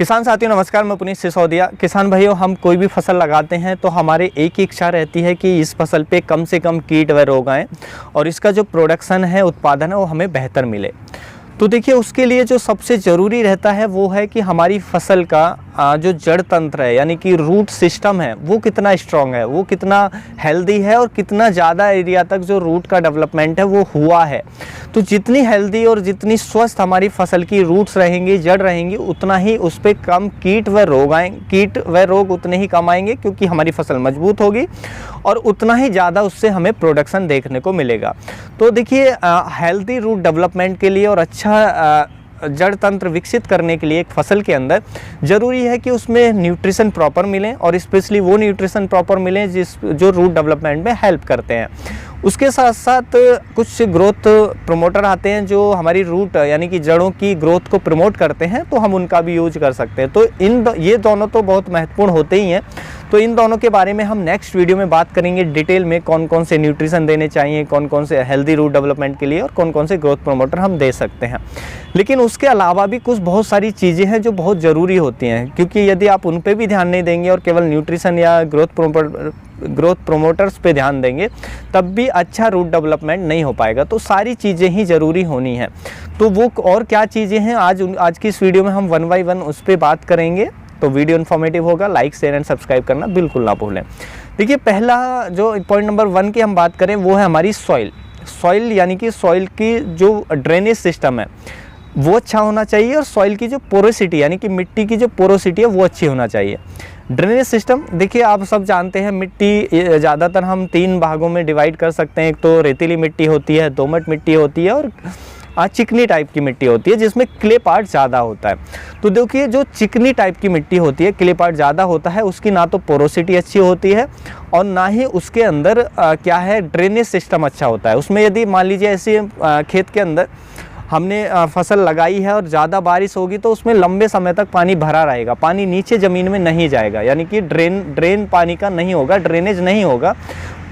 किसान साथियों नमस्कार, मैं पुनीत सिसोदिया। किसान भाइयों, हम कोई भी फसल लगाते हैं तो हमारे एक ही इच्छा रहती है कि इस फसल पे कम से कम कीट व रोग आएँ और इसका जो प्रोडक्शन है, उत्पादन है, वो हमें बेहतर मिले। तो देखिए, उसके लिए जो सबसे ज़रूरी रहता है वो है कि हमारी फसल का जो जड़ तंत्र है यानी कि रूट सिस्टम है वो कितना स्ट्रॉन्ग है, वो कितना हेल्दी है और कितना ज़्यादा एरिया तक जो रूट का डेवलपमेंट है वो हुआ है। तो जितनी हेल्दी और जितनी स्वस्थ हमारी फसल की रूट्स रहेंगी, जड़ रहेंगी, उतना ही उस पर कम कीट व रोग उतने ही कम आएंगे, क्योंकि हमारी फसल मजबूत होगी और उतना ही ज़्यादा उससे हमें प्रोडक्शन देखने को मिलेगा। तो देखिए, हेल्दी रूट डेवलपमेंट के लिए और अच्छा जड़ तंत्र विकसित करने के लिए एक फसल के अंदर ज़रूरी है कि उसमें न्यूट्रिशन प्रॉपर मिलें और स्पेशली वो न्यूट्रिशन प्रॉपर मिलें जो रूट डेवलपमेंट में हेल्प करते हैं। उसके साथ साथ कुछ ग्रोथ प्रमोटर आते हैं जो हमारी रूट यानी कि जड़ों की ग्रोथ को प्रमोट करते हैं, तो हम उनका भी यूज कर सकते हैं। तो ये दोनों तो बहुत महत्वपूर्ण होते ही हैं। तो इन दोनों के बारे में हम नेक्स्ट वीडियो में बात करेंगे डिटेल में, कौन कौन से न्यूट्रिशन देने चाहिए, कौन कौन से हेल्दी रूट डेवलपमेंट के लिए और कौन कौन से ग्रोथ प्रमोटर हम दे सकते हैं। लेकिन उसके अलावा भी कुछ बहुत सारी चीज़ें हैं जो बहुत ज़रूरी होती हैं, क्योंकि यदि आप उन पर भी ध्यान नहीं देंगे और केवल न्यूट्रिशन या ग्रोथ प्रोमोटर्स पे ध्यान देंगे तब भी अच्छा रूट डेवलपमेंट नहीं हो पाएगा। तो सारी चीज़ें ही ज़रूरी होनी है। तो वो और क्या चीज़ें हैं, आज की इस वीडियो में हम वन बाय वन उस पर बात करेंगे। तो वीडियो इन्फॉर्मेटिव होगा, लाइक शेयर एंड सब्सक्राइब करना बिल्कुल ना भूलें। देखिए, पहला जो पॉइंट नंबर 1 की हम बात करें वो है हमारी सॉइल यानी कि सॉइल की जो ड्रेनेज सिस्टम है वो अच्छा होना चाहिए और सॉइल की जो पोरोसिटी यानी कि मिट्टी की जो पोरोसिटी है वो अच्छी होना चाहिए। ड्रेनेज सिस्टम, देखिए आप सब जानते हैं मिट्टी ज़्यादातर हम 3 भागों में डिवाइड कर सकते हैं। एक तो रेतीली मिट्टी होती है, दोमट मिट्टी होती है और चिकनी टाइप की मिट्टी होती है जिसमें क्ले पार्ट ज़्यादा होता है। तो देखिए, जो चिकनी टाइप की मिट्टी होती है, क्ले पार्ट ज़्यादा होता है, उसकी ना तो पोरोसिटी अच्छी होती है और ना ही उसके अंदर क्या है ड्रेनेज सिस्टम अच्छा होता है। उसमें यदि मान लीजिए ऐसे खेत के अंदर हमने फसल लगाई है और ज़्यादा बारिश होगी तो उसमें लंबे समय तक पानी भरा रहेगा, पानी नीचे ज़मीन में नहीं जाएगा, यानी कि ड्रेन पानी का नहीं होगा, ड्रेनेज नहीं होगा।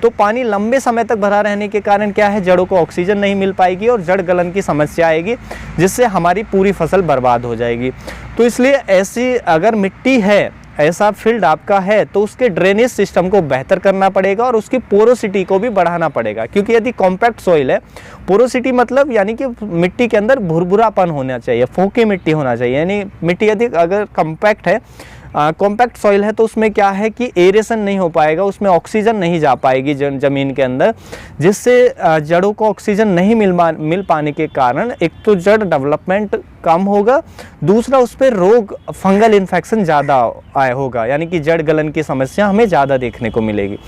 तो पानी लंबे समय तक भरा रहने के कारण क्या है, जड़ों को ऑक्सीजन नहीं मिल पाएगी और जड़ गलन की समस्या आएगी, जिससे हमारी पूरी फसल बर्बाद हो जाएगी। तो इसलिए ऐसी अगर मिट्टी है, ऐसा फील्ड आपका है, तो उसके ड्रेनेज सिस्टम को बेहतर करना पड़ेगा और उसकी पोरोसिटी को भी बढ़ाना पड़ेगा। क्योंकि यदि कॉम्पैक्ट सॉइल है, पोरोसिटी मतलब यानी कि मिट्टी के अंदर भुरभुरापन होना चाहिए, फोकी मिट्टी होना चाहिए। यानी मिट्टी यदि अगर कॉम्पैक्ट है, कॉम्पैक्ट सॉइल है, तो उसमें क्या है कि एरेशन नहीं हो पाएगा, उसमें ऑक्सीजन नहीं जा पाएगी ज़मीन के अंदर, जिससे जड़ों को ऑक्सीजन नहीं मिल पाने के कारण एक तो जड़ डेवलपमेंट कम होगा, दूसरा उस पर रोग, फंगल इन्फेक्शन ज़्यादा होगा, यानी कि जड़ गलन की समस्या हमें ज़्यादा देखने को मिलेगी।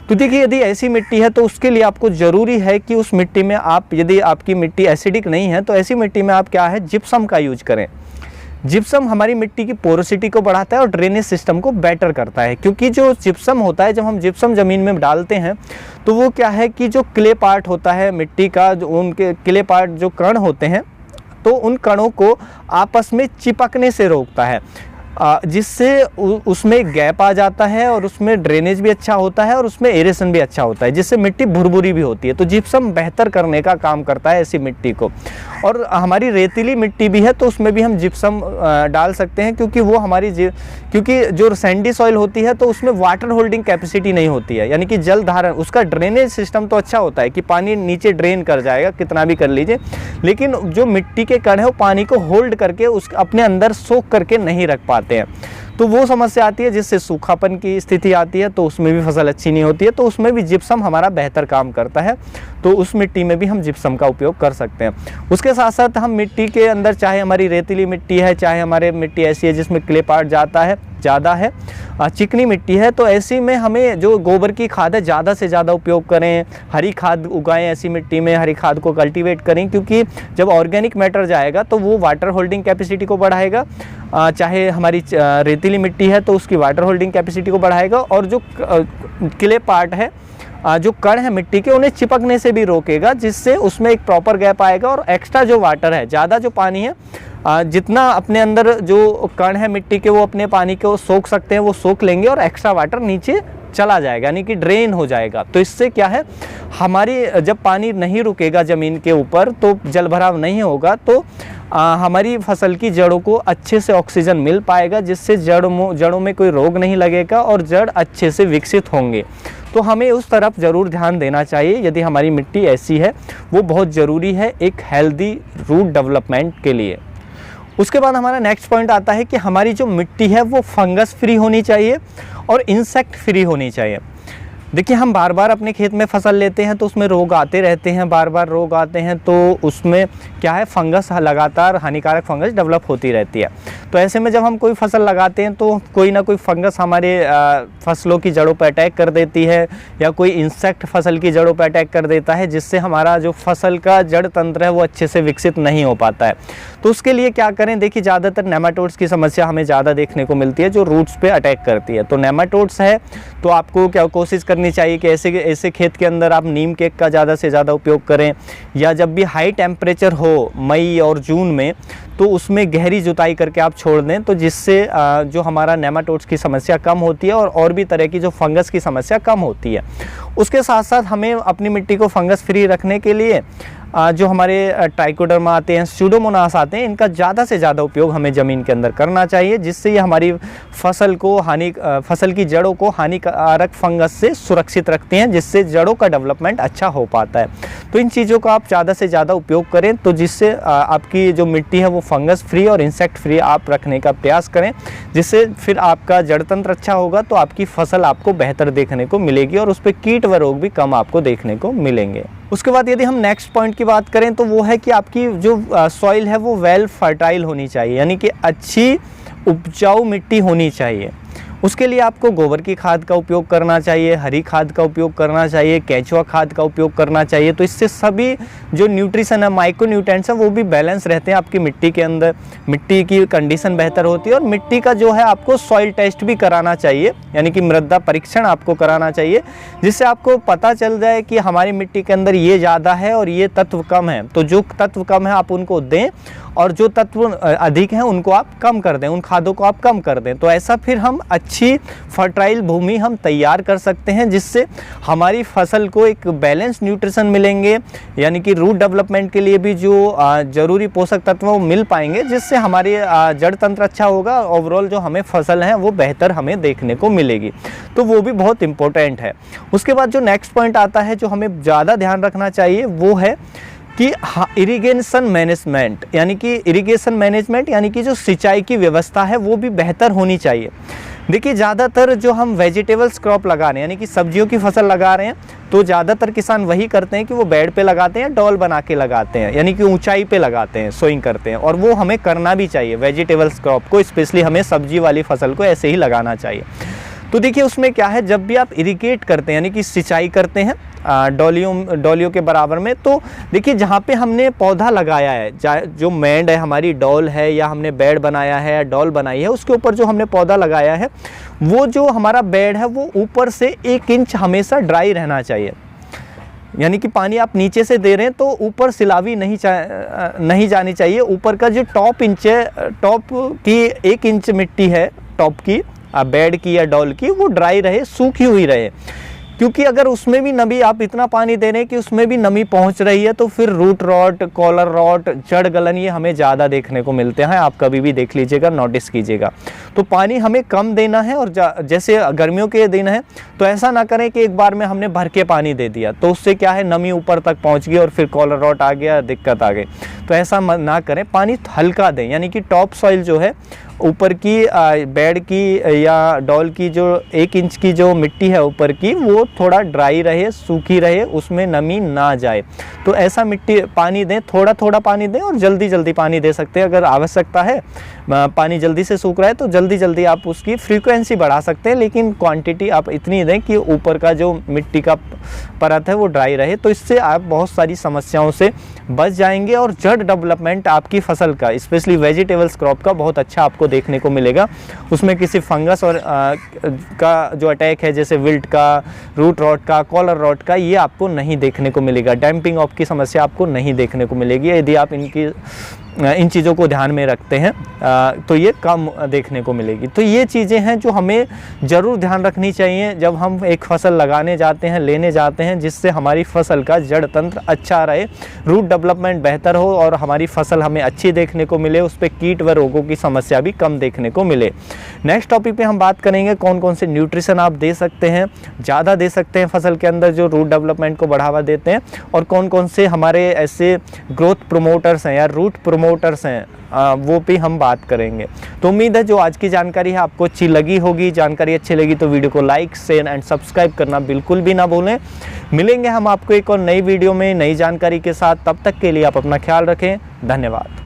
तो देखिए, यदि ऐसी मिट्टी है तो उसके लिए आपको ज़रूरी है कि उस मिट्टी में आप, यदि आपकी मिट्टी एसिडिक नहीं है तो ऐसी मिट्टी में आप क्या है, जिप्सम का यूज करें। जिप्सम हमारी मिट्टी की पोरोसिटी को बढ़ाता है और ड्रेनेज सिस्टम को बेटर करता है। क्योंकि जो जिप्सम होता है, जब हम जिप्सम ज़मीन में डालते हैं तो वो क्या है कि जो क्ले पार्ट होता है मिट्टी का, जो उनके क्ले पार्ट जो कण होते हैं, तो उन कणों को आपस में चिपकने से रोकता है, जिससे उसमें गैप आ जाता है और उसमें ड्रेनेज भी अच्छा होता है और उसमें एरेशन भी अच्छा होता है, जिससे मिट्टी भुरभुरी भी होती है। तो जिप्सम बेहतर करने का काम करता है ऐसी मिट्टी को। और हमारी रेतीली मिट्टी भी है तो उसमें भी हम जिप्सम डाल सकते हैं, क्योंकि वो क्योंकि जो सैंडी सॉइल होती है तो उसमें वाटर होल्डिंग कैपेसिटी नहीं होती है, यानी कि जल धारण, उसका ड्रेनेज सिस्टम तो अच्छा होता है कि पानी नीचे ड्रेन कर जाएगा कितना भी कर लीजिए, लेकिन जो मिट्टी के कण है वो पानी को होल्ड करके अपने अंदर सोख करके नहीं रख पाते हैं। तो वो समस्या आती है जिससे सूखापन की स्थिति आती है, तो उसमें भी फसल अच्छी नहीं होती है। तो उसमें भी जिप्सम हमारा बेहतर काम करता है, तो उस मिट्टी में भी हम जिप्सम का उपयोग कर सकते हैं। उसके साथ साथ हम मिट्टी के अंदर, चाहे हमारी रेतीली मिट्टी है, चाहे हमारे मिट्टी ऐसी है जिसमें क्ले पार्ट ज़्यादा है, चिकनी मिट्टी है, तो ऐसी में हमें जो गोबर की खाद है ज़्यादा से ज़्यादा उपयोग करें, हरी खाद उगाएं ऐसी मिट्टी में, हरी खाद को कल्टीवेट करें, क्योंकि जब ऑर्गेनिक मैटर जाएगा तो वो वाटर होल्डिंग कैपेसिटी को बढ़ाएगा। चाहे हमारी रेतीली मिट्टी है तो उसकी वाटर होल्डिंग कैपेसिटी को बढ़ाएगा, और जो क्ले पार्ट है, जो कण है मिट्टी के, उन्हें चिपकने से भी रोकेगा, जिससे उसमें एक प्रॉपर गैप आएगा और एक्स्ट्रा जो वाटर है, ज़्यादा जो पानी है, जितना अपने अंदर जो कण है मिट्टी के वो अपने पानी को सोख सकते हैं वो सोख लेंगे और एक्स्ट्रा वाटर नीचे चला जाएगा, यानी कि ड्रेन हो जाएगा। तो इससे क्या है, हमारी जब पानी नहीं रुकेगा ज़मीन के ऊपर तो जल भराव नहीं होगा, तो हमारी फसल की जड़ों को अच्छे से ऑक्सीजन मिल पाएगा, जिससे जड़ों में कोई रोग नहीं लगेगा और जड़ अच्छे से विकसित होंगे। तो हमें उस तरफ ज़रूर ध्यान देना चाहिए यदि हमारी मिट्टी ऐसी है, वो बहुत ज़रूरी है एक हेल्दी रूट डेवलपमेंट के लिए। उसके बाद हमारा नेक्स्ट पॉइंट आता है कि हमारी जो मिट्टी है वो फंगस फ्री होनी चाहिए और इंसेक्ट फ्री होनी चाहिए। देखिए, हम बार बार अपने खेत में फसल लेते हैं तो उसमें रोग आते रहते हैं, बार बार रोग आते हैं, तो उसमें क्या है, फंगस लगातार हानिकारक फंगस डेवलप होती रहती है। तो ऐसे में जब हम कोई फसल लगाते हैं तो कोई ना कोई फंगस हमारे फसलों की जड़ों पर अटैक कर देती है, या कोई इंसेक्ट फसल की जड़ों पर अटैक कर देता है, जिससे हमारा जो फसल का जड़ तंत्र है वो अच्छे से विकसित नहीं हो पाता है। तो उसके लिए क्या करें, देखिए ज़्यादातर नेमाटोड्स की समस्या हमें ज़्यादा देखने को मिलती है जो रूट्स पे अटैक करती है। तो नेमाटोड्स है तो आपको क्या कोशिश करनी चाहिए कि ऐसे खेत के अंदर आप नीम केक का ज़्यादा से ज़्यादा उपयोग करें, या जब भी हाई टेम्परेचर हो मई और जून में तो उसमें गहरी जुताई करके आप छोड़ दें, तो जिससे जो हमारा नेमाटोड्स की समस्या कम होती है और भी तरह की जो फंगस की समस्या कम होती है। उसके साथ साथ हमें अपनी मिट्टी को फंगस फ्री रखने के लिए जो हमारे ट्राइकोडर्मा आते हैं, स्यूडोमोनास आते हैं, इनका ज़्यादा से ज़्यादा उपयोग हमें ज़मीन के अंदर करना चाहिए, जिससे ये हमारी फसल की जड़ों को हानिकारक फंगस से सुरक्षित रखती हैं, जिससे जड़ों का डेवलपमेंट अच्छा हो पाता है। तो इन चीज़ों का आप ज़्यादा से ज़्यादा उपयोग करें, तो जिससे आपकी जो मिट्टी है वो फंगस फ्री और इंसेक्ट फ्री आप रखने का प्रयास करें, जिससे फिर आपका जड़ तंत्र अच्छा होगा तो आपकी फसल आपको बेहतर देखने को मिलेगी और उस पर कीट व रोग भी कम आपको देखने को मिलेंगे। उसके बाद यदि हम नेक्स्ट पॉइंट की बात करें तो वो है कि आपकी जो सॉइल है वो वेल फर्टाइल होनी चाहिए, यानी कि अच्छी उपजाऊ मिट्टी होनी चाहिए। उसके लिए आपको गोबर की खाद का उपयोग करना चाहिए, हरी खाद का उपयोग करना चाहिए, केंचुआ खाद का उपयोग करना चाहिए। तो इससे सभी जो न्यूट्रिशन है, माइक्रो न्यूट्रिएंट्स है, वो भी बैलेंस रहते हैं आपकी मिट्टी के अंदर, मिट्टी की कंडीशन बेहतर होती है। और मिट्टी का जो है आपको सॉइल टेस्ट भी कराना चाहिए, यानी कि मृदा परीक्षण आपको कराना चाहिए, जिससे आपको पता चल जाए कि हमारी मिट्टी के अंदर ये ज़्यादा है और ये तत्व कम है। तो जो तत्व कम है आप उनको दें और जो तत्व अधिक हैं उनको आप कम कर दें, उन खादों को आप कम कर दें। तो ऐसा फिर हम अच्छी फर्टाइल भूमि हम तैयार कर सकते हैं, जिससे हमारी फसल को एक बैलेंस न्यूट्रिशन मिलेंगे, यानी कि रूट डेवलपमेंट के लिए भी जो ज़रूरी पोषक तत्व वो मिल पाएंगे, जिससे हमारी जड़ तंत्र अच्छा होगा। ओवरऑल जो हमें फसल है वो बेहतर हमें देखने को मिलेगी, तो वो भी बहुत इंपॉर्टेंट है। उसके बाद जो नेक्स्ट पॉइंट आता है जो हमें ज़्यादा ध्यान रखना चाहिए वो है कि इरिगेशन मैनेजमेंट, यानी कि जो सिंचाई की व्यवस्था है वो भी बेहतर होनी चाहिए। देखिए, ज़्यादातर जो हम वेजिटेबल्स क्रॉप लगा रहे हैं, यानी कि सब्जियों की फसल लगा रहे हैं, तो ज़्यादातर किसान वही करते हैं कि वो बेड पे लगाते हैं, डॉल बना के लगाते हैं, यानी कि ऊंचाई पे लगाते हैं, सोइंग करते हैं। और वो हमें करना भी चाहिए, वेजिटेबल्स क्रॉप को स्पेशली हमें सब्जी वाली फसल को ऐसे ही लगाना चाहिए। तो देखिए, उसमें क्या है, जब भी आप इरिगेट करते हैं, यानी कि सिंचाई करते हैं डॉलियों के बराबर में, तो देखिए जहाँ पे हमने पौधा लगाया है, जो मैंड है, हमारी डॉल है, या हमने बेड बनाया है या डॉल बनाई है, उसके ऊपर जो हमने पौधा लगाया है, वो जो हमारा बेड है वो ऊपर से 1 इंच हमेशा ड्राई रहना चाहिए। यानी कि पानी आप नीचे से दे रहे हैं तो ऊपर सिलावी नहीं जानी चाहिए। ऊपर का जो टॉप की 1 इंच मिट्टी है, टॉप की बेड की या डॉल की, वो ड्राई रहे, सूखी हुई रहे। क्योंकि अगर उसमें भी नमी, आप इतना पानी दे रहे हैं कि उसमें भी नमी पहुंच रही है, तो फिर रूट रॉट, कॉलर रॉट, जड़ गलन ये हमें ज़्यादा देखने को मिलते हैं। आप कभी भी देख लीजिएगा, नोटिस कीजिएगा। तो पानी हमें कम देना है, और जैसे गर्मियों के दिन है तो ऐसा ना करें कि एक बार में हमने भर के पानी दे दिया, तो उससे क्या है, नमी ऊपर तक पहुँच गई और फिर कॉलर रॉट आ गया, दिक्कत आ गई। तो ऐसा ना करें, पानी हल्का दें, यानी कि टॉप सॉइल जो है, ऊपर की बेड की या डॉल की जो 1 इंच की जो मिट्टी है ऊपर की, वो थोड़ा ड्राई रहे, सूखी रहे, उसमें नमी ना जाए। तो ऐसा मिट्टी पानी दें, थोड़ा थोड़ा पानी दें, और जल्दी पानी दे सकते हैं। अगर आवश्यकता है, पानी जल्दी से सूख रहा है तो जल्दी आप उसकी फ्रीक्वेंसी बढ़ा सकते हैं, लेकिन क्वांटिटी आप इतनी दें कि ऊपर का जो मिट्टी का परत है वो ड्राई रहे। तो इससे आप बहुत सारी समस्याओं से बच जाएंगे और जड़ डेवलपमेंट आपकी फसल का, स्पेशली वेजिटेबल्स क्रॉप का, बहुत अच्छा आपको देखने को मिलेगा। उसमें किसी फंगस और का जो अटैक है, जैसे विल्ट का, रूट रॉट का, कॉलर रॉट का, ये आपको नहीं देखने को मिलेगा। डैम्पिंग ऑफ की समस्या आपको नहीं देखने को मिलेगी यदि आप इनकी इन चीज़ों को ध्यान में रखते हैं तो ये कम देखने को मिलेगी। तो ये चीज़ें हैं जो हमें ज़रूर ध्यान रखनी चाहिए जब हम एक फसल लगाने जाते हैं, लेने जाते हैं, जिससे हमारी फसल का जड़ तंत्र अच्छा रहे, रूट डेवलपमेंट बेहतर हो और हमारी फसल हमें अच्छी देखने को मिले, उस पर कीट व रोगों की समस्या भी कम देखने को मिले। नेक्स्ट टॉपिक पे हम बात करेंगे कौन कौन से न्यूट्रिशन आप दे सकते हैं, ज़्यादा दे सकते हैं फसल के अंदर जो रूट डेवलपमेंट को बढ़ावा देते हैं, और कौन कौन से हमारे ऐसे ग्रोथ प्रोमोटर्स हैं या रूट प्रोमोटर्स हैं, वो भी हम बात करेंगे। तो उम्मीद है जो आज की जानकारी है आपको अच्छी लगी होगी। जानकारी अच्छी लगी तो वीडियो को लाइक, शेयर एंड सब्सक्राइब करना बिल्कुल भी ना भूलें। मिलेंगे हम आपको एक और नई वीडियो में नई जानकारी के साथ, तब तक के लिए आप अपना ख्याल रखें। धन्यवाद।